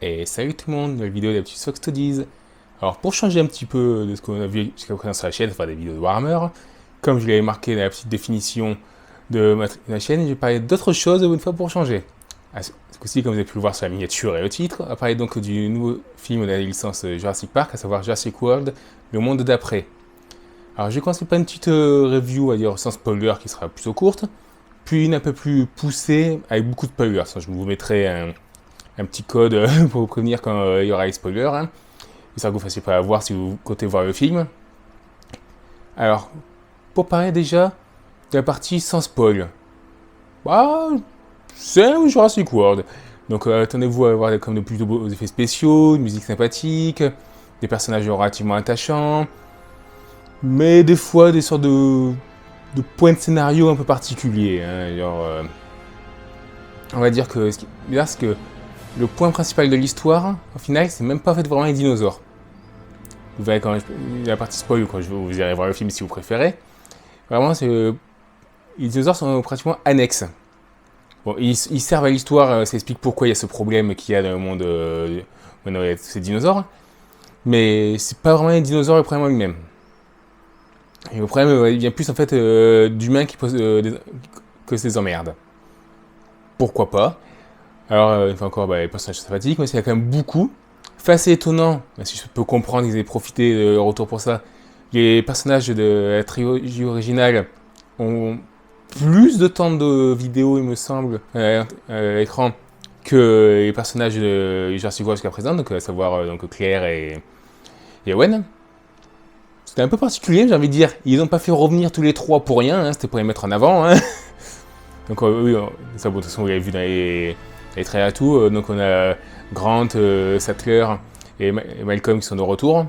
Et salut tout le monde, nouvelle vidéo des petits Fox Studies. Alors pour changer un petit peu de ce qu'on a vu jusqu'à présent sur la chaîne, enfin des vidéos de Warhammer, comme je l'avais marqué dans la petite définition de ma chaîne, je vais parler d'autre chose une fois pour changer. Ce coup-ci, comme vous avez pu le voir sur la miniature et le titre, on va parler donc du nouveau film de la licence Jurassic Park, à savoir Jurassic World, le monde d'après. Alors je vais commencer par une petite review, on va dire sans spoiler, qui sera plutôt courte, puis une un peu plus poussée, avec beaucoup de spoilers. Je vous mettrai un petit code pour vous prévenir quand il y aura les spoilers. Hein. Ça que vous ne fassiez pas à voir si vous comptez voir le film. Alors, pour parler déjà de la partie sans spoil. Bah, c'est un Jurassic World. Donc attendez-vous à avoir comme de plutôt beaux effets spéciaux, une musique sympathique, des personnages relativement attachants, mais des fois des sortes de points de scénario un peu particuliers. Hein. Genre, on va dire que ce qui est bizarre, c'est que le point principal de l'histoire, au final, c'est même pas en fait vraiment les dinosaures. Vous verrez quand la partie spoil, quand vous irez voir le film si vous préférez. Vraiment, les dinosaures sont pratiquement annexes. Bon, ils servent à l'histoire, ça explique pourquoi il y a ce problème qu'il y a dans le monde maintenant, il y a tous ces dinosaures. Mais c'est pas vraiment les dinosaures le problème en lui-même. Et le problème, il vient plus en fait d'humains qui posent que ces emmerdes. Pourquoi pas? Alors, une fois encore, les personnages sympathiques, mais il y a quand même beaucoup. Fait assez étonnant, même si je peux comprendre qu'ils aient profité de leur retour pour ça. Les personnages de la trilogie originale ont plus de temps de vidéo, il me semble, à l'écran, que les personnages de Jurassic World jusqu'à présent, donc à savoir donc Claire et Owen. C'était un peu particulier, j'ai envie de dire. Ils n'ont pas fait revenir tous les trois pour rien, hein, c'était pour les mettre en avant. Hein. Donc oui, ça, bon, de toute façon, vous l'avez vu dans les trailers à tout. Donc on a Grant, Sattler et Malcolm qui sont de retour.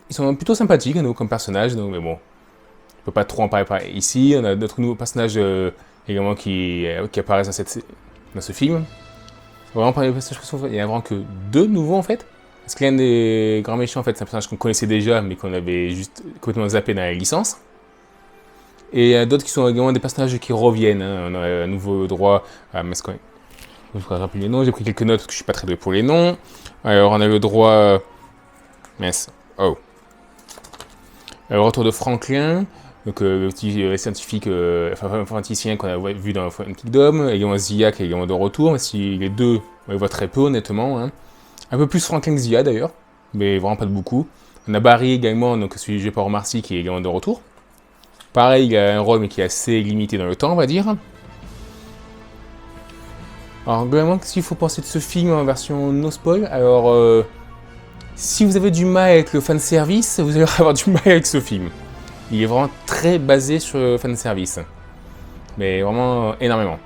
Ils sont plutôt sympathiques nous, comme personnages, donc, mais bon, on peut pas trop en parler ici. On a d'autres nouveaux personnages également qui apparaissent dans ce film. Vraiment parler des personnages, il y a vraiment que deux nouveaux en fait. Parce que l'un des grands méchants en fait, c'est un personnage qu'on connaissait déjà, mais qu'on avait juste complètement zappé dans la licence. Et il y a d'autres qui sont également des personnages qui reviennent. Hein. On a un nouveau droit à Mascoin. Je vais rappeler les noms, j'ai pris quelques notes parce que je suis pas très doué pour les noms. Alors on a le droit. Mince. Oh. Le retour de Franklin, donc le petit scientifique informaticien qu'on a vu dans Fallen Kingdom. Également Zia qui est également de retour, même si les deux, on les voit très peu honnêtement. Hein. Un peu plus Franklin que Zia d'ailleurs, mais vraiment pas de beaucoup. On a Barry également, donc celui joué par Omar Sy qui est également de retour. Pareil, il a un rôle mais qui est assez limité dans le temps, on va dire. Alors, globalement, qu'est-ce qu'il faut penser de ce film en version no spoil? Alors, si vous avez du mal avec le fanservice, vous allez avoir du mal avec ce film. Il est vraiment très basé sur le fanservice. Mais vraiment énormément.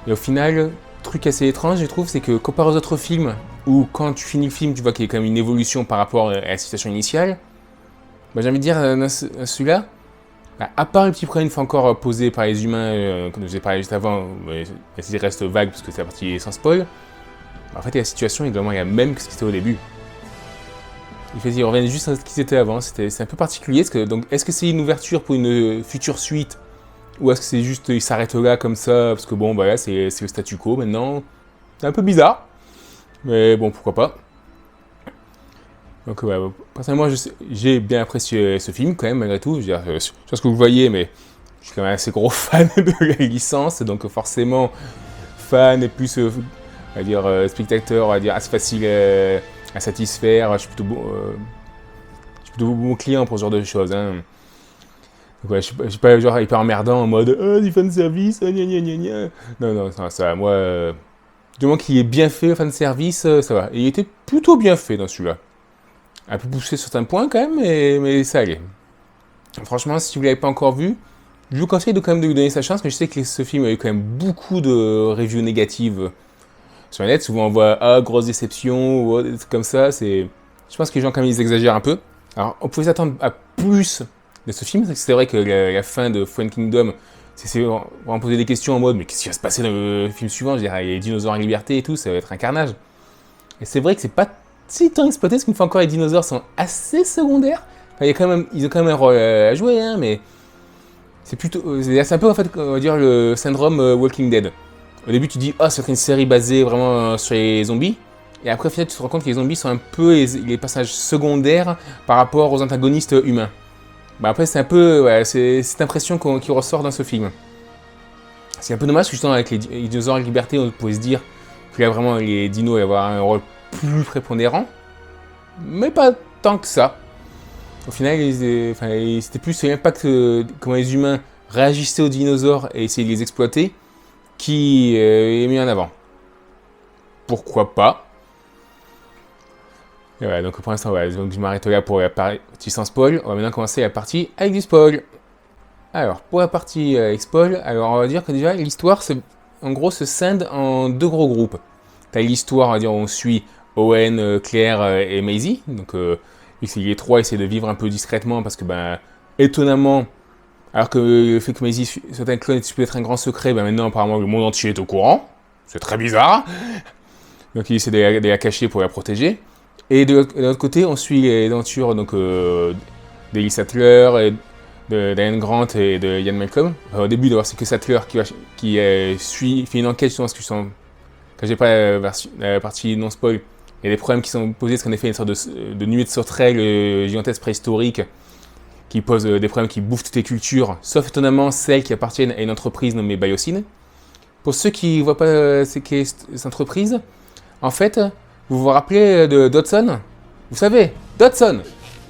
Et au final, truc assez étrange, je trouve, c'est que comparé aux autres films, où quand tu finis le film, tu vois qu'il y a quand même une évolution par rapport à la situation initiale, j'ai envie de dire, dans celui-là, à part le petit problème une fois encore posé par les humains, comme je vous ai parlé juste avant, mais il reste vague parce que c'est la partie sans spoil, en fait la situation est vraiment la même que ce qui était au début. Ils reviennent juste à ce qu'ils étaient avant, c'est un peu particulier, est-ce que c'est une ouverture pour une future suite, ou est-ce que c'est juste, ils s'arrêtent là comme ça, parce que bon, là c'est le statu quo maintenant, c'est un peu bizarre, mais bon, pourquoi pas. Donc personnellement, j'ai bien apprécié ce film quand même, malgré tout. Je sais pas ce que vous voyez, mais je suis quand même assez gros fan de la licence, donc forcément, fan et plus, on va dire, spectateur, on va dire, assez facile à satisfaire. Je suis plutôt bon client pour ce genre de choses. Hein. Donc je suis pas genre hyper emmerdant en mode « du fanservice, gna gna gna gna ». Non, ça, moi, du moment qu'il est bien fait, le fanservice, ça va. Et il était plutôt bien fait dans celui-là. Un peu poussé sur certains points quand même, mais ça allait. Franchement, si vous ne l'avez pas encore vu, je vous conseille quand même de lui donner sa chance, parce que je sais que ce film a eu quand même beaucoup de reviews négatives sur le net. Souvent on voit « grosse déception » ou des trucs comme ça. Je pense que les gens quand même ils exagèrent un peu. Alors on pouvait s'attendre à plus de ce film, c'est vrai que la fin de Fallen Kingdom, c'est vraiment poser des questions en mode « mais qu'est-ce qui va se passer dans le film suivant ?» Je veux dire, les dinosaures en liberté et tout, ça va être un carnage. Et c'est vrai que c'est pas si tant exploité, parce qu'une fois encore, les dinosaures sont assez secondaires. Enfin, ils ont quand même un rôle à jouer, hein, mais c'est un peu en fait, on va dire, le syndrome Walking Dead. Au début, tu dis, oh, c'est une série basée vraiment sur les zombies. Et après, au final, tu te rends compte que les zombies sont un peu les personnages secondaires par rapport aux antagonistes humains. Bah après, c'est un peu ouais, c'est cette impression qui ressort dans ce film. C'est un peu dommage, parce que justement, avec les dinosaures en liberté, on pouvait se dire que là, vraiment, les dinos allaient avoir un rôle plus prépondérant. Mais pas tant que ça. Au final, c'était plus l'impact, comment les humains réagissaient aux dinosaures et essayaient de les exploiter, qui est mis en avant. Pourquoi pas? Et ouais, donc pour l'instant, ouais, donc je m'arrête là pour la partie sans spoil. On va maintenant commencer la partie avec du spoil. Alors, pour la partie avec spoil, alors on va dire que déjà l'histoire, en gros, se scinde en deux gros groupes. T'as l'histoire, on va dire, où on suit Owen, Claire et Maisie. Donc, les trois essaient de vivre un peu discrètement parce que, ben, étonnamment, alors que le fait que Maisie soit un clone et peut être un grand secret, ben maintenant, apparemment, le monde entier est au courant. C'est très bizarre. Donc, il essaie de la cacher pour la protéger. Et de l'autre côté, on suit les aventures d'Ellie Sattler et de Diane Grant et de Ian Malcolm. Au début, d'abord, c'est que Sattler qui fait une enquête sur ce que je sens. Quand j'ai pas la partie non spoil, il y a des problèmes qui sont posés, parce qu'en effet, il y a une sorte de nuée de sauterelles gigantesques préhistoriques qui posent des problèmes qui bouffent toutes les cultures, sauf étonnamment celles qui appartiennent à une entreprise nommée Biosyn. Pour ceux qui ne voient pas c'est qu'est cette entreprise, en fait, vous vous rappelez de Dodson? Vous savez, Dodson!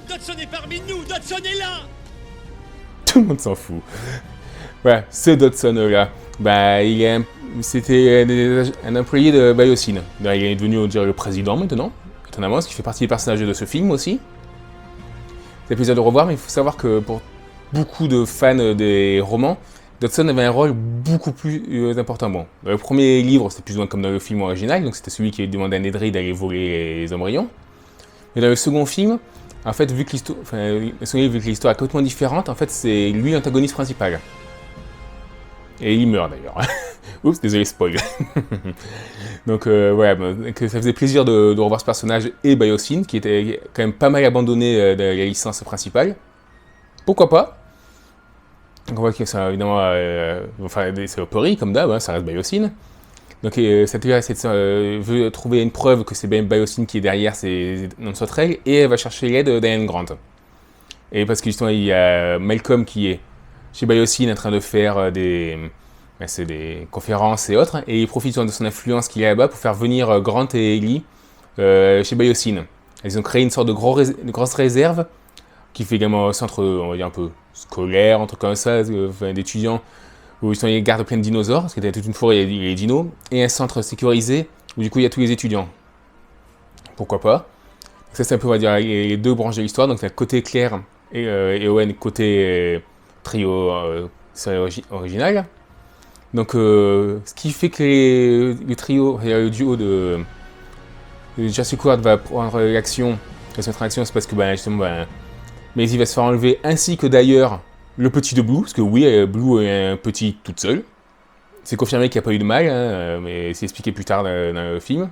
Dodson est parmi nous! Dodson est là! Tout le monde s'en fout. Voilà, ce Dodson-là, bah, c'était un employé de Biosyn. Il est devenu, on dirait, le président maintenant, étonnamment, parce qu'il fait partie des personnages de ce film aussi. C'est plaisir de revoir, mais il faut savoir que pour beaucoup de fans des romans, Dodson avait un rôle beaucoup plus important. Bon, dans le premier livre, c'était plus ou moins comme dans le film original, donc c'était celui qui demandait à Nedry d'aller voler les embryons. Mais dans le second film, en fait, vu que l'histoire est complètement différente, en fait, c'est lui l'antagoniste principal. Et il meurt d'ailleurs. Oups, désolé, spoil. Donc voilà, que ça faisait plaisir de revoir ce personnage et Biosyn, qui était quand même pas mal abandonné de la licence principale. Pourquoi pas? Donc on voit que ça, évidemment, c'est Opry, comme d'hab, hein, ça reste Biosyn. Donc Sattler veut trouver une preuve que c'est bien Biosyn qui est derrière ces non-sauterelles, et elle va chercher l'aide de Diane Grant. Et parce que justement, il y a Malcolm qui est chez Biosyn en train de faire des conférences et autres, et il profite de son influence qu'il y a là-bas pour faire venir Grant et Ellie chez Biosyn. Ils ont créé une sorte de grosse réserve qui fait également un centre, on va dire un peu scolaire, un truc comme ça, d'étudiants, où ils gardent plein de dinosaures, parce qu'il y a toute une forêt, il y a les dinos, et un centre sécurisé, où du coup il y a tous les étudiants. Pourquoi pas? Ça c'est un peu, on va dire, les deux branches de l'histoire, donc c'est côté Claire et Owen, côté trio original. Donc ce qui fait que le trio, le duo de Jurassic World va prendre l'action, va se mettre en action, c'est parce que justement, Maisie va se faire enlever, ainsi que d'ailleurs le petit de Blue, parce que oui, Blue est un petit toute seule. C'est confirmé qu'il n'y a pas eu de mal, hein, mais c'est expliqué plus tard dans le film.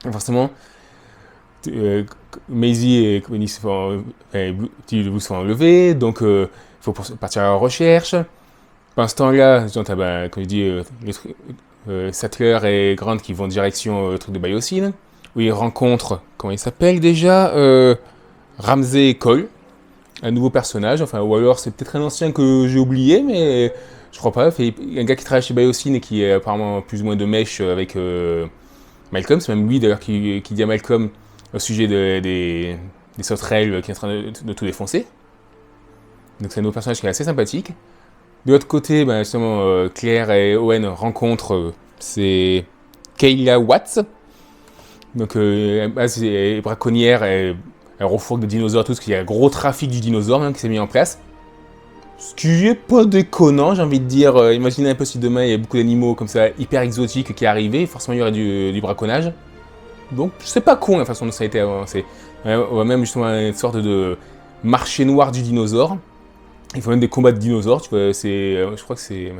Et forcément, Maisie et Blue se font enlever, donc il faut partir à la recherche. Pendant ce temps-là, comme je dis, Sattler et Grant qui vont en direction au truc de Biosyn, où ils rencontrent, comment il s'appelle déjà, Ramsey Cole, un nouveau personnage, ou alors c'est peut-être un ancien que j'ai oublié, mais je crois pas. Il y a un gars qui travaille chez Biosyn et qui est apparemment plus ou moins de mèche avec Malcolm. C'est même lui d'ailleurs qui dit à Malcolm au sujet des sauterelles qui est en train de tout défoncer. Donc c'est un nouveau personnage qui est assez sympathique. De l'autre côté, justement, Claire et Owen rencontrent c'est Kayla Watts. Donc c'est braconnière, elle refourgue des dinosaures, tout ce qu'il y a un gros trafic du dinosaure même qui s'est mis en place. Ce qui est pas déconnant, j'ai envie de dire. Imaginez un peu si demain il y a beaucoup d'animaux comme ça hyper exotiques qui arrivaient, forcément il y aurait du braconnage. Donc c'est pas con la façon dont ça a été avancé. On voit même justement une sorte de marché noir du dinosaure. Il faut même des combats de dinosaures, tu vois, je crois que c'est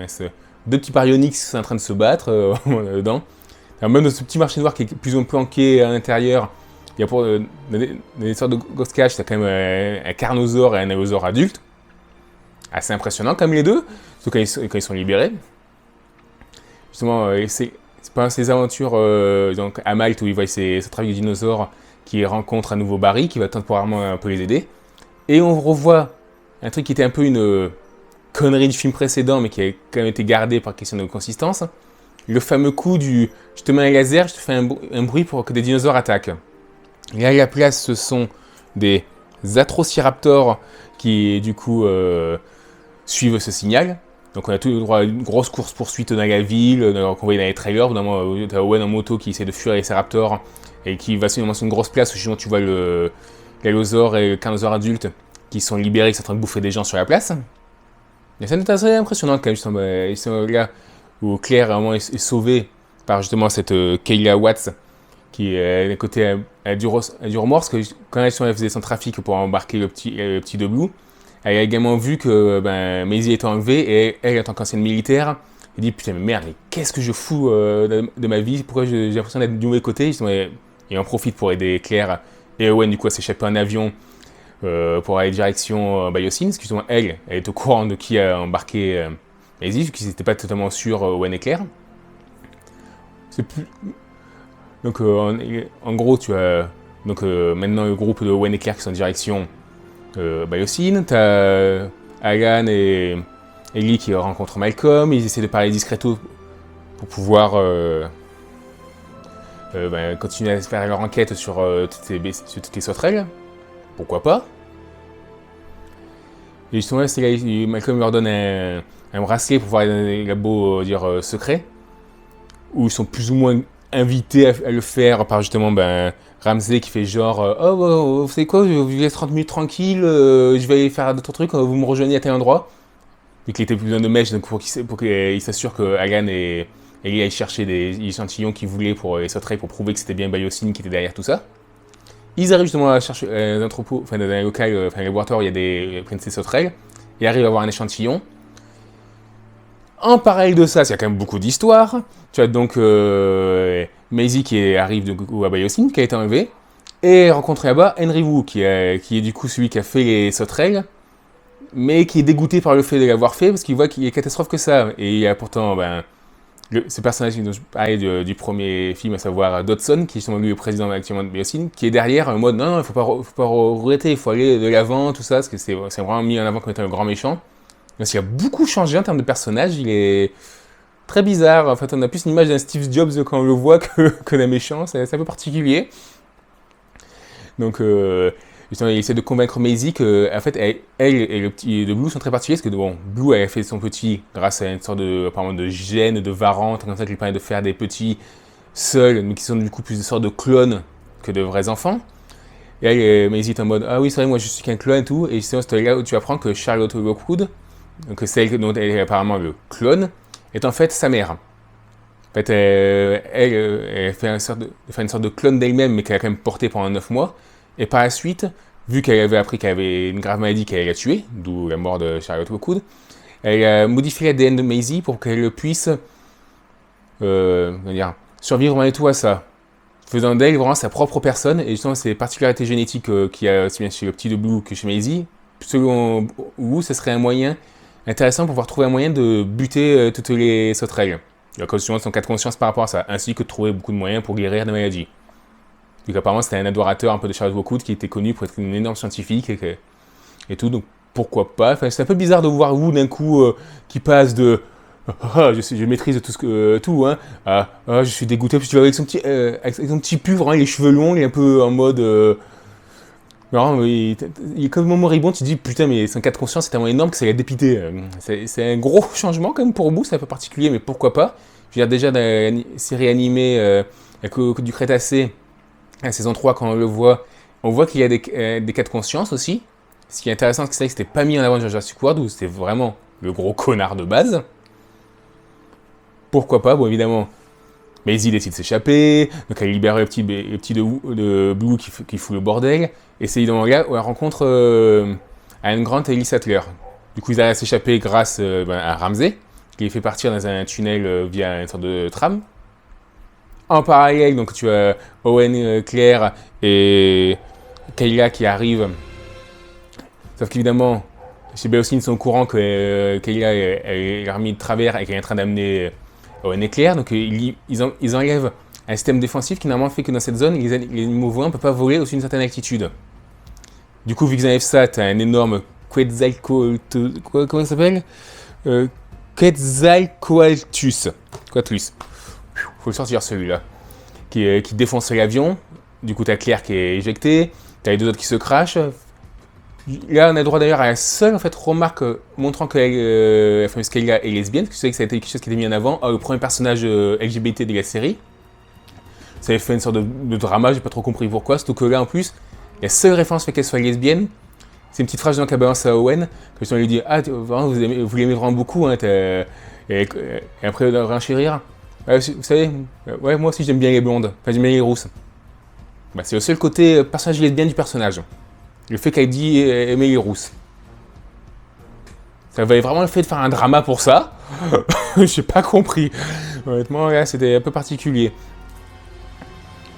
deux petits baryonyx qui sont en train de se battre dedans. Alors même dans ce petit marché noir qui est plus ou moins planqué à l'intérieur, il y a pour des sortes de ghost cache, t'as quand même un carnosaure et un allosaure adulte. Assez impressionnant comme les deux, surtout quand ils sont libérés. justement, c'est pendant ses aventures donc à Malte où il voit ce trafic de dinosaures qui rencontre un nouveau Barry qui va temporairement un peu les aider. Et on revoit un truc qui était un peu une connerie du film précédent, mais qui a quand même été gardé par question de consistance. Le fameux coup du « je te mets un laser, je te fais un bruit pour que des dinosaures attaquent ». Et à la place, ce sont des atrociraptors qui, du coup, suivent ce signal. Donc on a tout le droit à une grosse course-poursuite dans la ville, qu'on voit dans les trailers. Notamment, tu as Owen en moto qui essaie de fuir les raptors et qui va sur une grosse place où justement tu vois l'allosaure et le carnosaure adulte qui sont libérés, qui sont en train de bouffer des gens sur la place. Et c'est assez impressionnant quand même, justement, là où Claire vraiment est sauvée par justement cette Kayla Watts qui à côté a du remords, parce que quand elle faisait son trafic pour embarquer le petit de Blue, elle a également vu que Maisie était enlevée et elle, en tant qu'ancienne militaire, elle dit putain mais merde, mais qu'est-ce que je fous de ma vie, pourquoi j'ai l'impression d'être du mauvais côté, et en profite pour aider Claire et Owen du coup à s'échapper en avion pour aller direction Biosyn, parce que justement elle est au courant de qui a embarqué Maisie, vu qu'ils n'étaient pas totalement sûrs Owen et Claire. Donc en gros tu as donc, maintenant le groupe de Owen et Claire qui sont en direction Biosyn, tu as Alan et Ellie qui rencontrent Malcolm, ils essaient de parler discreto pour pouvoir continuer à faire leur enquête sur toutes les sauterelles. Pourquoi pas? Et justement, c'est là, Malcolm leur donne un bracelet pour voir les labos secrets, où ils sont plus ou moins invités à le faire par justement Ramsey qui fait genre vous savez quoi, je vous laisse 30 minutes tranquille, je vais aller faire d'autres trucs, vous me rejoignez à tel endroit. Vu qu'il était plus besoin de mèches, donc pour qu'il s'assure que Alan et Ellie aillent chercher des échantillons qu'ils voulaient pour les sauterelles pour prouver que c'était bien Biosyn qui était derrière tout ça. Ils arrivent justement à chercher un entrepôt, dans un local, un laboratoire où il y a des princesses sauterelles, et arrivent à avoir un échantillon. En parallèle de ça, il y a quand même beaucoup d'histoires. Tu as donc Maisie qui arrive à Biosyn, qui a été enlevée, et rencontre là-bas Henry Wu, qui est du coup celui qui a fait les sauterelles, mais qui est dégoûté par le fait de l'avoir fait, parce qu'il voit qu'il y a catastrophe que ça. Et il y a pourtant ce personnage dont je parlais du premier film, à savoir Dodson, qui est justement lui le président actuellement de Biosyn, qui est derrière en mode non, il faut pas regretter, il faut aller de l'avant, tout ça, parce que c'est vraiment mis en avant comme étant le grand méchant. Donc il a beaucoup changé en termes de personnage, il est très bizarre. En fait, on a plus une image d'un Steve Jobs quand on le voit que d'un méchant, c'est un peu particulier. Donc, justement, il essaie de convaincre Maisie que, en fait, elle et le petit de Blue sont très particuliers, parce que bon, Blue elle a fait son petit grâce à une sorte apparemment de gène, de variante, comme ça qui lui permet de faire des petits seuls, mais qui sont du coup plus des sortes de clones que de vrais enfants. Et elle, Maisie est en mode ah oui c'est vrai, moi je suis qu'un clone et tout, et c'est là où tu apprends que Charlotte Lockwood, donc celle dont elle est apparemment le clone, est en fait sa mère. En fait, elle fait une sorte de clone d'elle-même, mais qu'elle a quand même porté pendant 9 mois. Et par la suite, vu qu'elle avait appris qu'elle avait une grave maladie qu'elle a tuée, d'où la mort de Charlotte Lockwood, elle a modifié l'ADN de Maisie pour qu'elle puisse survivre malgré tout à ça, faisant d'elle vraiment sa propre personne. Et justement, c'est les particularités génétiques qu'il y a aussi bien chez le petit de Blue que chez Maisie. Selon Wu, ce serait un moyen intéressant pour pouvoir trouver un moyen de buter toutes les sauterelles. Il y a justement son cas de conscience par rapport à ça, ainsi que de trouver beaucoup de moyens pour guérir des maladies. Donc apparemment c'était un adorateur un peu de Charles Lockwood qui était connu pour être une énorme scientifique et tout, donc pourquoi pas. Enfin, c'est un peu bizarre de voir Wu d'un coup qui passe de je maîtrise tout, hein, je suis dégoûté, puis tu vois avec son petit pull, vraiment les cheveux longs, il est un peu en mode non, il est comme un moribond, tu te dis putain mais son cas de conscience c'est tellement énorme que ça l'a dépité. C'est un gros changement quand même pour Wu, c'est un peu particulier mais pourquoi pas. Je veux dire déjà dans la série animée du Crétacé, la saison 3 quand on le voit, on voit qu'il y a des cas de conscience aussi. Ce qui est intéressant c'est que c'était pas mis en avant dans Jurassic World où c'était vraiment le gros connard de base. Pourquoi pas, bon évidemment. Maisie décide de s'échapper, donc elle libère le petit de Blue qui fout le bordel, et c'est évidemment là où elle rencontre Alan Grant et Ellie Sattler. Du coup, ils arrivent à s'échapper grâce à Ramsey, qui les fait partir dans un tunnel via une sorte de tram. En parallèle, donc tu as Owen, Claire et Kayla qui arrivent. Sauf qu'évidemment, chez Biosyn, ils sont au courant que Kayla est remise de travers et qu'elle est en train d'amener Owen et Claire, donc ils enlèvent un système défensif qui normalement fait que dans cette zone, les animaux volants ne peuvent pas voler au-dessus d'une certaine altitude. Du coup, vu qu'ils enlèvent ça, t'as un énorme comment ça s'appelle Quetzalcoatlus. Faut le sortir celui-là. Qui défonce l'avion. Du coup, t'as Claire qui est éjectée. T'as les deux autres qui se crachent. Là, on a droit d'ailleurs à la seule en fait, remarque montrant que la fameuse Kayla est lesbienne. Parce que vous savez que ça a été quelque chose qui a été mis en avant. Le premier personnage LGBT de la série. Ça avait fait une sorte de drama, j'ai pas trop compris pourquoi. Surtout que là, en plus, la seule référence fait qu'elle soit lesbienne. C'est une petite phrase dans la balance à Owen. Que on lui dit ah, vous l'aimez vraiment beaucoup. Hein, et après, de renchérir. Vous savez, ouais, moi aussi j'aime bien les blondes. Enfin, j'aime bien les rousses. Bah, c'est le seul côté personnage lesbienne du personnage. Le fait qu'elle dit aimer les rousses. Ça valait vraiment le fait de faire un drama pour ça. J'ai pas compris. Honnêtement, là, c'était un peu particulier.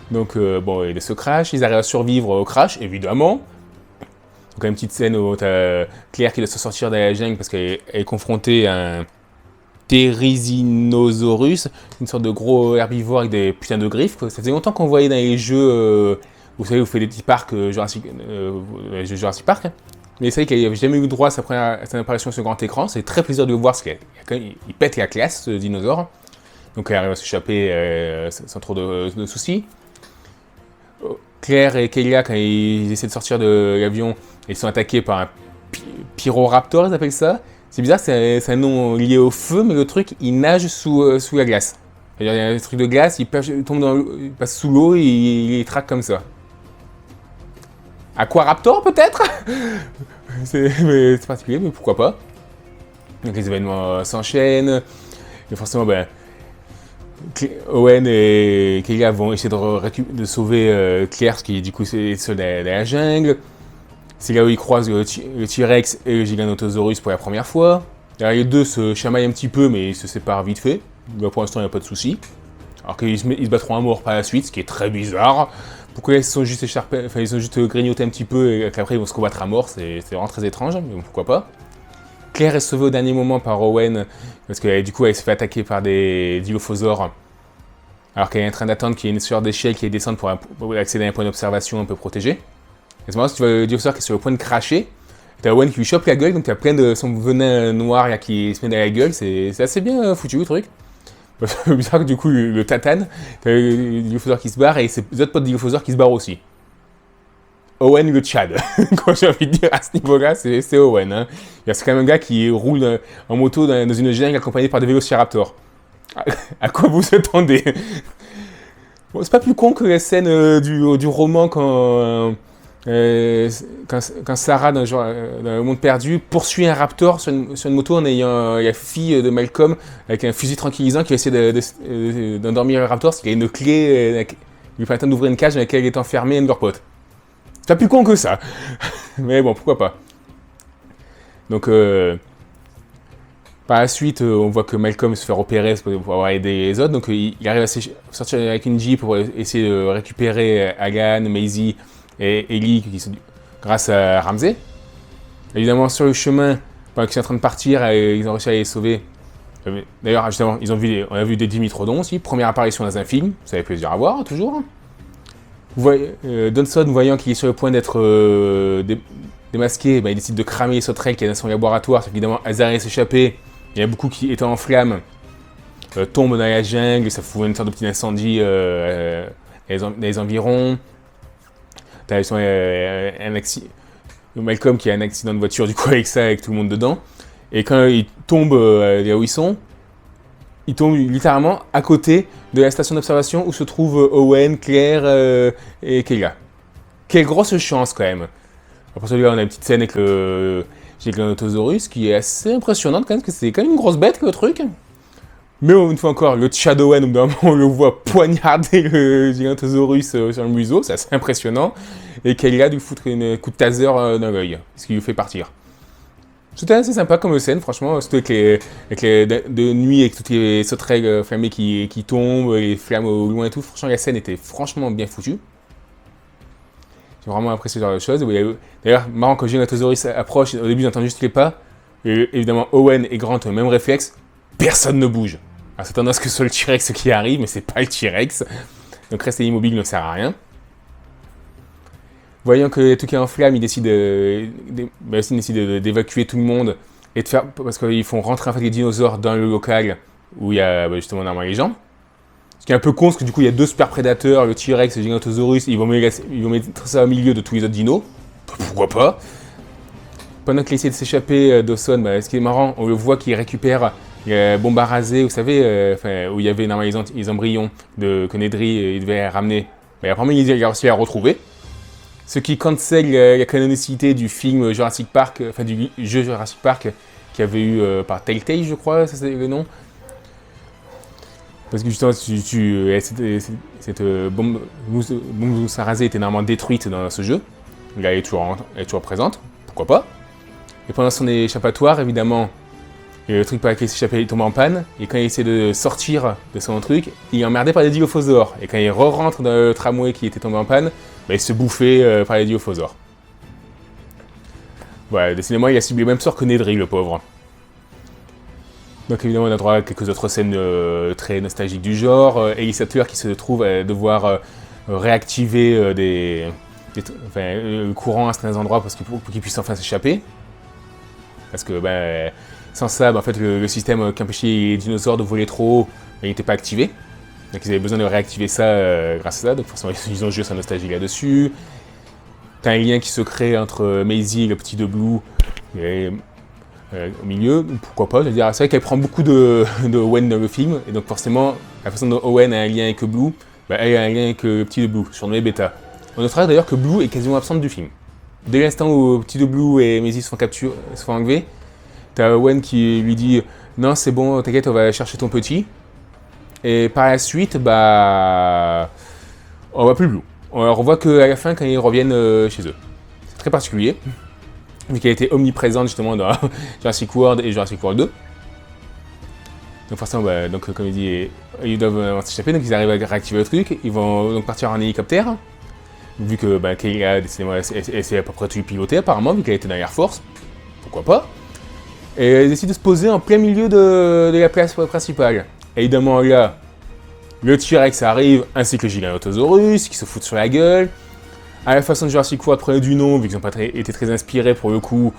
Donc, bon, il y a ce crash. Ils arrivent à survivre au crash, évidemment. Donc, une petite scène où t'as Claire qui doit se sortir de la jungle parce qu'elle est confrontée à un Therizinosaurus, une sorte de gros herbivore avec des putains de griffes. Ça faisait longtemps qu'on voyait dans les jeux, vous savez, vous faites des petits parcs Jurassic Park. Hein. Mais c'est vrai qu'il n'avait jamais eu droit à sa apparition sur grand écran. C'est très plaisir de le voir parce qu'il pète la classe, ce dinosaure. Donc, elle arrive à s'échapper sans trop de soucis. Claire et Kayla, quand ils essaient de sortir de l'avion, ils sont attaqués par un Pyroraptor, ils appellent ça. C'est bizarre, c'est un nom lié au feu, mais le truc, il nage sous la glace. Il y a un truc de glace, il passe sous l'eau et il traque comme ça. Aquaraptor, peut-être. C'est particulier, mais pourquoi pas. Donc les événements s'enchaînent. Et forcément, Owen et Kayla vont essayer de sauver Claire, qui du coup c'est seul dans la jungle. C'est là où ils croisent le T-Rex et le Giganotosaurus pour la première fois. Alors, les deux se chamaillent un petit peu, mais ils se séparent vite fait. Là, pour l'instant, il n'y a pas de souci. Alors qu'ils se battront à mort par la suite, ce qui est très bizarre. Pourquoi ils sont juste ils ont juste grignoté un petit peu et qu'après ils vont se combattre à mort, c'est vraiment très étrange, mais bon, pourquoi pas. Claire est sauvée au dernier moment par Owen, parce que du coup elle se fait attaquer par des dilophosaures. Alors qu'elle est en train d'attendre qu'il y ait une sueur d'échelle qui descende pour accéder à un point d'observation un peu protégé. Et c'est marrant, si tu vois le dilophosaure qui est sur le point de cracher, t'as Owen qui lui chope la gueule, donc t'as plein de son venin noir là, qui se met dans la gueule, c'est assez bien foutu le truc. C'est bizarre que du coup le tatane, t'as le dilophosaure qui se barre et ses autres potes dilophosaures qui se barrent aussi. Owen le Tchad, quand j'ai envie de dire à ce niveau-là, c'est Owen. Hein. C'est quand même un gars qui roule en moto dans une jungle accompagné par des vélociraptors. À quoi vous attendez? Bon, c'est pas plus con que la scène du roman quand Sarah, dans le monde perdu, poursuit un raptor sur une moto en ayant la fille de Malcolm avec un fusil tranquillisant qui va essayer d'endormir le raptor parce qu'il y a une clé lui permettant d'ouvrir une cage dans laquelle il est enfermé un de leurs potes. C'est pas plus con que ça. Mais bon, pourquoi pas. Donc, par la suite, on voit que Malcolm se fait repérer pour avoir aidé les autres. Donc, il arrive à sortir avec une Jeep pour essayer de récupérer Alan, Maisie et Ellie grâce à Ramsey. Évidemment, sur le chemin, pendant qu'ils sont en train de partir, ils ont réussi à les sauver. D'ailleurs, justement, on a vu des Dimitrodons aussi. Première apparition dans un film. Ça fait plaisir à voir, toujours. Donson, voyant qu'il est sur le point d'être démasqué, il décide de cramer les sauterelles qu'il y a dans son laboratoire. Évidemment, elles arrivent à s'échapper. Il y a beaucoup qui, étant en flammes, tombent dans la jungle. Ça fout une sorte de petit incendie dans les environs. T'as Malcolm qui a un accident de voiture, du coup, avec ça, avec tout le monde dedans. Et quand ils tombent là où ils tombent littéralement à côté de la station d'observation où se trouvent Owen, Claire et Kayla. Quelle grosse chance quand même. Après celui-là, on a une petite scène avec le Giganotosaurus qui est assez impressionnante quand même, parce que c'est quand même une grosse bête le truc. Mais une fois encore, le Tchad Owen, au bout d'un moment, on le voit poignarder le Giganotosaurus sur le museau, c'est assez impressionnant. Et Kayla lui foutre un coup de taser dans l'œil, ce qui lui fait partir. C'était assez sympa comme scène, franchement, surtout avec les de nuit, avec toutes les sauterelles flammées qui tombent, les flammes au loin et tout. Franchement, la scène était franchement bien foutue. J'ai vraiment apprécié ce genre de choses. D'ailleurs, marrant, quand Giganotosaurus approche, au début, j'entends juste les pas. Et évidemment, Owen et Grant ont le même réflexe. Personne ne bouge. Alors c'est tendance que ce soit le T-Rex qui arrive, mais c'est pas le T-Rex. Donc rester immobile ne sert à rien. Voyant que tout est en flamme, il décide d'évacuer tout le monde et de faire, parce qu'ils font rentrer en fait les dinosaures dans le local où il y a justement normalement les gens. Ce qui est un peu con, parce que du coup il y a 2 super prédateurs, le T-Rex et le Giganotosaurus, ils vont mettre ça au milieu de tous les autres dinos. Pourquoi pas? Pendant qu'il essaie de s'échapper, Dawson, ce qui est marrant, on le voit qu'il récupère la bombe à raser, vous savez, où il y avait normalement les embryons que Nedry devait ramener. Mais apparemment il a réussi à la retrouver. Ce qui cancelle la canonicité du film Jurassic Park, enfin du jeu Jurassic Park qui avait eu par Telltale, je crois, ça c'est le nom. Parce que justement, cette bombe à raser était normalement détruite dans ce jeu. Là, elle est toujours présente, pourquoi pas. Et pendant son échappatoire, évidemment, le truc par lequel il s'échappait, il tombe en panne. Et quand il essaie de sortir de son truc, il est emmerdé par les dilophosaures. Et quand il rentre dans le tramway qui était tombé en panne, il se bouffait par les dilophosaures. Voilà, décidément, il a subi le même sort que Nedry, le pauvre. Donc évidemment, on a droit à quelques autres scènes très nostalgiques du genre. Ellie Sattler qui se trouve à devoir réactiver le courant à certains endroits pour qu'il puisse enfin s'échapper. Parce que sans ça, en fait, le système qui empêchait les dinosaures de voler trop haut, il n'était pas activé. Donc ils avaient besoin de réactiver ça grâce à ça. Donc forcément, ils ont joué sa nostalgie là-dessus. T'as un lien qui se crée entre Maisie et le petit de Blue. Au milieu, pourquoi pas, c'est vrai qu'elle prend beaucoup de Owen dans le film, et donc forcément, la façon dont Owen a un lien avec Blue, elle a un lien avec le petit de Blue, surnommé Beta. On notera d'ailleurs que Blue est quasiment absente du film. Dès l'instant où petit de Blue et Maisie se font enlever, t'as Owen qui lui dit « Non, c'est bon, t'inquiète, on va chercher ton petit ». Et par la suite, on voit plus Blue. On revoit qu'à la fin, quand ils reviennent chez eux. C'est très particulier. Vu qu'elle était omniprésente justement dans Jurassic World et Jurassic World 2. Donc forcément, comme il dit, ils doivent s'échapper, donc ils arrivent à réactiver le truc, ils vont donc partir en hélicoptère, vu que Kayla, décidément, elle sait à peu près tout piloter apparemment, vu qu'elle était dans l'Air Force, pourquoi pas. Et elle décide de se poser en plein milieu de la place principale. Et évidemment là, le T-Rex arrive, ainsi que le Giganotosaurus, qui se foutent sur la gueule. À la façon de Jurassic World, prenez du nom, vu qu'ils n'ont pas été très inspirés pour le coup.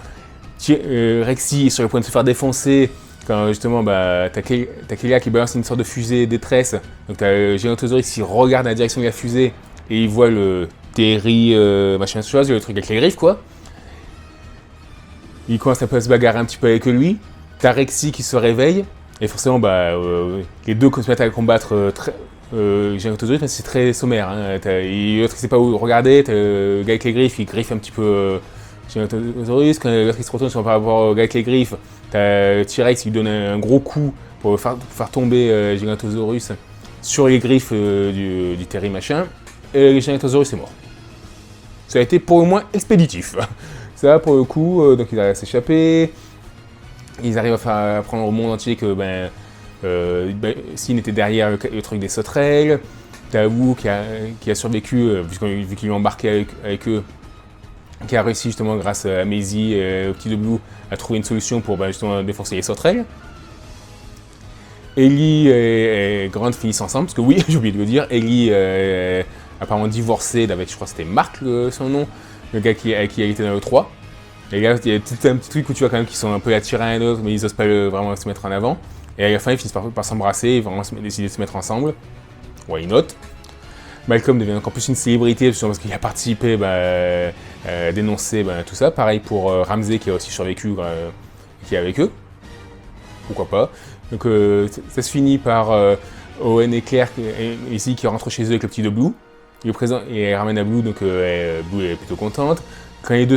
Rexy est sur le point de se faire défoncer, quand justement t'as Kayla qui balance une sorte de fusée détresse. Donc t'as le Giganotosaurus qui regarde dans la direction de la fusée, et il voit le Terry machin chose, le truc avec les griffes quoi. Il commence à se bagarrer un petit peu avec lui. T'as Rexy qui se réveille, et forcément les deux se mettent à combattre Giganotosaurus, c'est très sommaire. L'autre il sait pas où regarder, t'as le gars avec les griffes, il griffe un petit peu Giganotosaurus. Quand l'autre il se retourne par rapport au gars avec les griffes, t'as le T-Rex qui lui donne un gros coup pour faire tomber Giganotosaurus sur les griffes du Terry machin, et le Giganotosaurus est mort. Ça a été pour le moins expéditif. Ça pour le coup, donc ils arrivent à s'échapper, ils arrivent à prendre au monde entier que Sin était derrière le truc des sauterelles. T'as Wu qui a survécu, vu qu'ils l'ont embarqué avec eux, qui a réussi justement grâce à Maisie et au petit de Blue à trouver une solution pour justement défoncer les sauterelles. Ellie et Grant finissent ensemble, parce que oui, j'ai oublié de le dire, Ellie apparemment divorcée d'avec, je crois que c'était Mark son nom, le gars qui a été dans le 3. Et là, il y a un petit truc où tu vois quand même qu'ils sont un peu attirés à un autre, mais ils n'osent pas vraiment se mettre en avant. Et à la fin, ils finissent par s'embrasser et vraiment décider de se mettre ensemble. Why not? Malcolm devient encore plus une célébrité, parce qu'il a participé à dénoncer tout ça. Pareil pour Ramsey qui a aussi survécu, qui est avec eux. Pourquoi pas? Donc ça se finit par Owen et Claire ici qui rentrent chez eux avec le petit de Blue. Il est présent et elle ramène à Blue, donc Blue est plutôt contente. Quand les deux,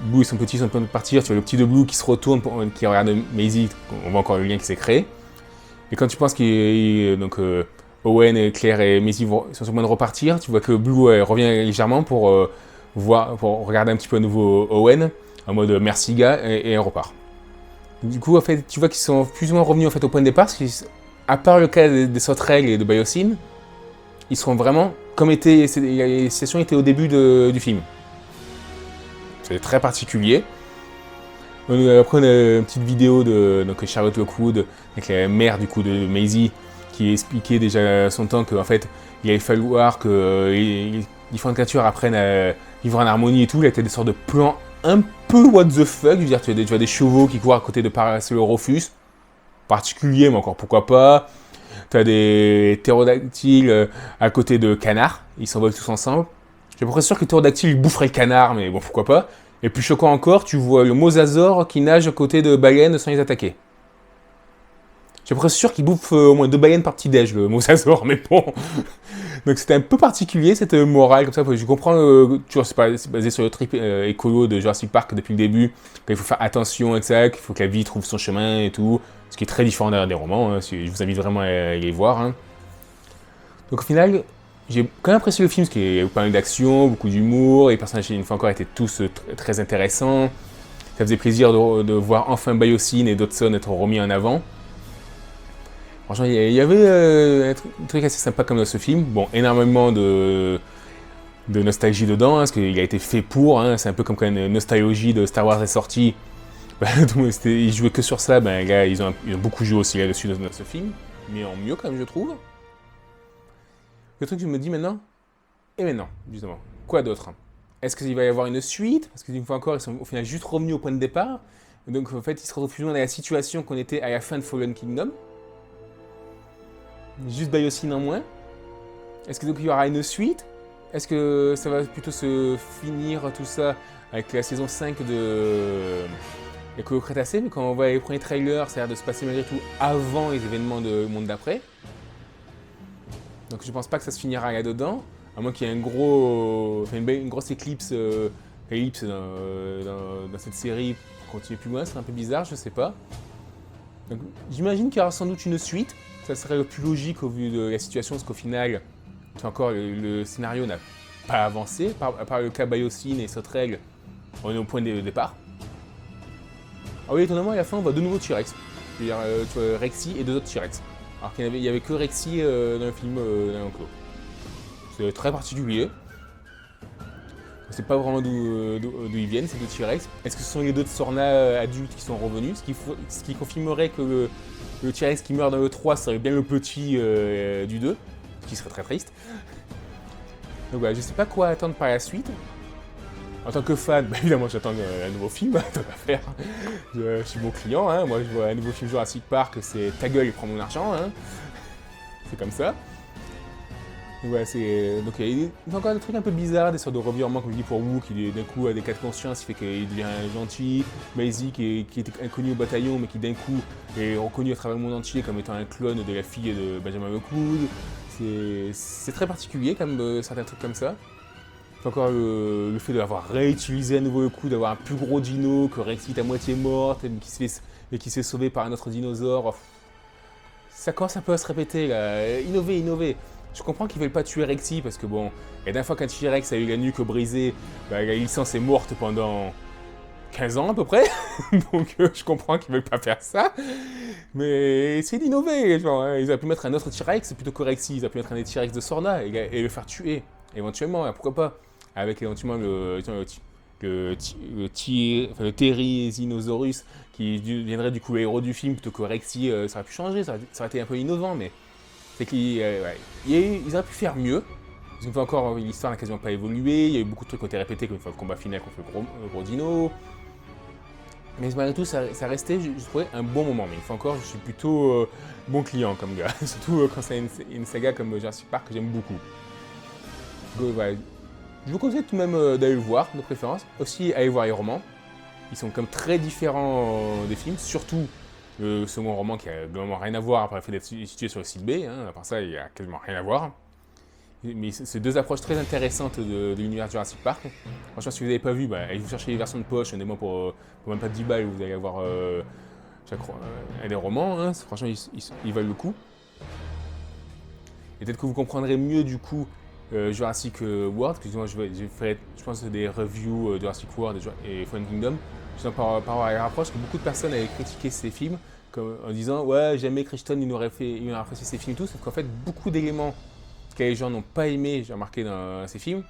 Blue et son petit sont en train de partir, tu vois le petit de Blue qui se retourne, qui regarde Maisie, on voit encore le lien qui s'est créé. Et quand tu penses Owen et Claire et Maisie sont sur le point de repartir, tu vois que Blue revient légèrement pour regarder un petit peu à nouveau Owen, en mode merci gars, et elle repart. Du coup, en fait, tu vois qu'ils sont plus ou moins revenus en fait, au point de départ, parce qu'à part le cas des sauterelles et de Biosyn, ils seront vraiment comme les situations étaient au début du film. C'est très particulier. Après, on a une petite vidéo de donc, Charlotte Lockwood, avec la mère du coup de Maisie, qui expliquait déjà à son temps qu'en fait, il allait falloir que les différentes créatures apprennent à vivre en harmonie et tout. Là, t'as des sortes de plans un peu what the fuck. Je veux dire, tu as des chevaux qui courent à côté de Parasaurolophus, particulier, mais encore pourquoi pas. Tu as des ptérodactyles à côté de canards, ils s'envolent tous ensemble. J'ai pas sûr que le ptérodactyle boufferait le canard, mais bon, pourquoi pas. Et plus choquant encore, tu vois le mosasaure qui nage à côté de baleines sans les attaquer. J'ai presque sûr qu'il bouffe au moins 2 baleines par petit-déj, le mosasaure, mais bon. Donc c'était un peu particulier cette morale, comme ça. Je comprends, tu vois, c'est basé sur le trip écolo de Jurassic Park depuis le début, qu'il faut faire attention avec ça, qu'il faut que la vie trouve son chemin et tout. Ce qui est très différent des romans, hein, je vous invite vraiment à les voir. Hein. Donc au final, j'ai quand même apprécié le film, parce qu'il y a eu pas mal d'action, beaucoup d'humour, les personnages, une fois encore, étaient tous très intéressants. Ça faisait plaisir de voir enfin Biosyn et Dodson être remis en avant. Franchement, il y avait un truc assez sympa comme dans ce film. Bon, énormément de nostalgie dedans, hein, parce qu'il a été fait pour. Hein, c'est un peu comme quand une nostalgie de Star Wars est sortie. Ils jouaient que sur ça, ben là, ils ont beaucoup joué aussi là-dessus dans ce film. Mais en mieux, quand même, je trouve. Le truc que je me dis maintenant, et maintenant, justement, quoi d'autre? Est-ce qu'il va y avoir une suite? Parce qu'une fois encore, ils sont au final juste revenus au point de départ. Donc en fait, ils se retrouvent plus ou moins dans la situation qu'on était à la fin de Fallen Kingdom. Juste Biosyn en moins. Est-ce que donc il y aura une suite? Est-ce que ça va plutôt se finir tout ça avec la saison 5 de Écolo Crétacé? Mais quand on voit les premiers trailers, ça a l'air de se passer malgré tout avant les événements de monde d'après. Donc je pense pas que ça se finira là-dedans, à moins qu'il y ait une grosse éclipse dans cette série pour continuer plus loin, c'est un peu bizarre, je sais pas. Donc j'imagine qu'il y aura sans doute une suite, ça serait le plus logique au vu de la situation, parce qu'au final, encore le scénario n'a pas avancé, à part le cas Biosyn et Sauterelle, on est au point de départ. Ah oui, étonnamment, à la fin, on voit de nouveaux T-Rex, c'est-à-dire tu vois, Rexy et 2 autres T-Rex. Alors qu'il n'y avait que Rexy dans le film dans l'enclos. C'est très particulier. On ne sait pas vraiment d'où ils viennent, ces 2 T-Rex. Est-ce que ce sont les 2 Tsorna adultes qui sont revenus, ce qui confirmerait que le T-Rex qui meurt dans le 3 serait bien le petit du 2, ce qui serait très triste. Donc voilà, je ne sais pas quoi attendre par la suite. En tant que fan, bah évidemment j'attends un nouveau film, tant qu'à faire. Je suis bon client, hein. Moi je vois un nouveau film Jurassic Park, c'est ta gueule et prends mon argent. Hein. C'est comme ça. Donc voilà, donc il y a encore des trucs un peu bizarres, des sortes de revirements comme je dis pour Wu, qui d'un coup a des cas de conscience, il fait qu'il devient gentil. Maisie qui était inconnu au bataillon, mais qui d'un coup est reconnu à travers le monde entier comme étant un clone de la fille de Benjamin Lockwood. C'est très particulier comme certains trucs comme ça. Encore le fait d'avoir réutilisé à nouveau le coup, d'avoir un plus gros dino, que Rexy est à moitié morte, et qui se fait sauver par un autre dinosaure. Ça commence un peu à se répéter, là. Innover. Je comprends qu'ils veulent pas tuer Rexy, parce que bon, la dernière fois qu'un T-Rex a eu la nuque brisée, bah, la licence est morte pendant 15 ans à peu près. Donc je comprends qu'ils veulent pas faire ça. Mais essayez d'innover, genre, hein. Ils auraient pu mettre un autre T-Rex plutôt que Rexy, ils auraient pu mettre un T-Rex de Sorna et le faire tuer, éventuellement, hein, pourquoi pas. Avec éventuellement le Therizinosaurus qui deviendrait du coup le héros du film plutôt que Rexy, ça aurait pu changer, ça aurait été un peu innovant, mais c'est qu'ils ils auraient pu faire mieux. Parce qu'une fois encore, l'histoire n'a quasiment pas évolué, il y a eu beaucoup de trucs qui ont été répétés, comme une fois le combat final contre le gros dino. Mais malgré tout, ça restait, je trouvais, un bon moment. Mais une fois encore, je suis plutôt bon client comme gars, surtout quand c'est une saga comme Jurassic Park que j'aime beaucoup. Donc, voilà. Je vous conseille tout de même d'aller le voir, de préférence. Aussi, allez voir les romans. Ils sont comme très différents des films, surtout le second roman qui a globalement rien à voir après le fait d'être situé sur le site B. Hein. À part ça, il n'y a quasiment rien à voir. Mais c'est 2 approches très intéressantes de l'univers Jurassic Park. Franchement, si vous n'avez pas vu, allez vous chercher les versions de poche, honnêtement, pour même pas 10 balles, vous allez avoir des romans. Hein. Franchement, ils valent le coup. Et peut-être que vous comprendrez mieux du coup Jurassic World, parce que moi je ferai, je pense, des reviews de Jurassic World et Fallen Kingdom, justement par rapport à la rapproche que beaucoup de personnes avaient critiqué ces films, en disant ouais, jamais Crichton il aurait fait ces films et tout, sauf qu'en fait beaucoup d'éléments que les gens n'ont pas aimé, j'ai remarqué dans ces films,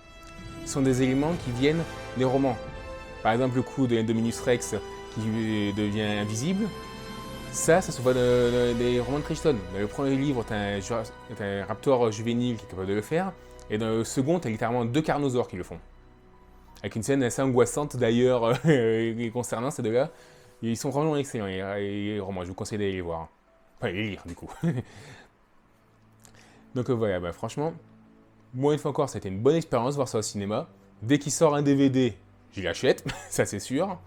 sont des éléments qui viennent des romans. Par exemple le coup de Indominus Rex qui devient invisible. Ça se voit des romans de Crichton. Dans le premier livre, t'as un raptor juvénile qui est capable de le faire, et dans le second, t'as littéralement 2 carnosaures qui le font. Avec une scène assez angoissante d'ailleurs concernant ces deux-là. Ils sont vraiment excellents, les romans, je vous conseille d'aller les voir. Enfin, les lire du coup. Donc voilà, bah, franchement, moi une fois encore, ça a été une bonne expérience voir ça au cinéma. Dès qu'il sort un DVD, j'y l'achète, ça c'est sûr.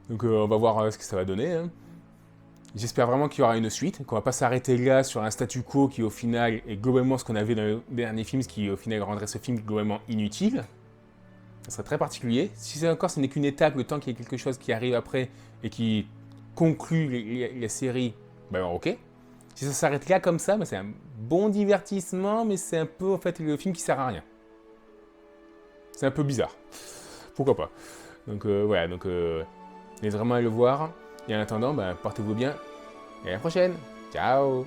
Donc on va voir ce que ça va donner. Hein. J'espère vraiment qu'il y aura une suite, qu'on va pas s'arrêter là sur un statu quo qui au final est globalement ce qu'on avait dans le dernier film, ce qui au final rendrait ce film globalement inutile. Ça serait très particulier. Si c'est encore, ce n'est qu'une étape, le temps qu'il y ait quelque chose qui arrive après et qui conclut la série, ben ok. Si ça s'arrête là comme ça, ben c'est un bon divertissement, mais c'est un peu en fait le film qui sert à rien. C'est un peu bizarre. Pourquoi pas. Donc voilà, donc n'hésitez vraiment à le voir. Et en attendant, ben, portez-vous bien. Et à la prochaine. Ciao.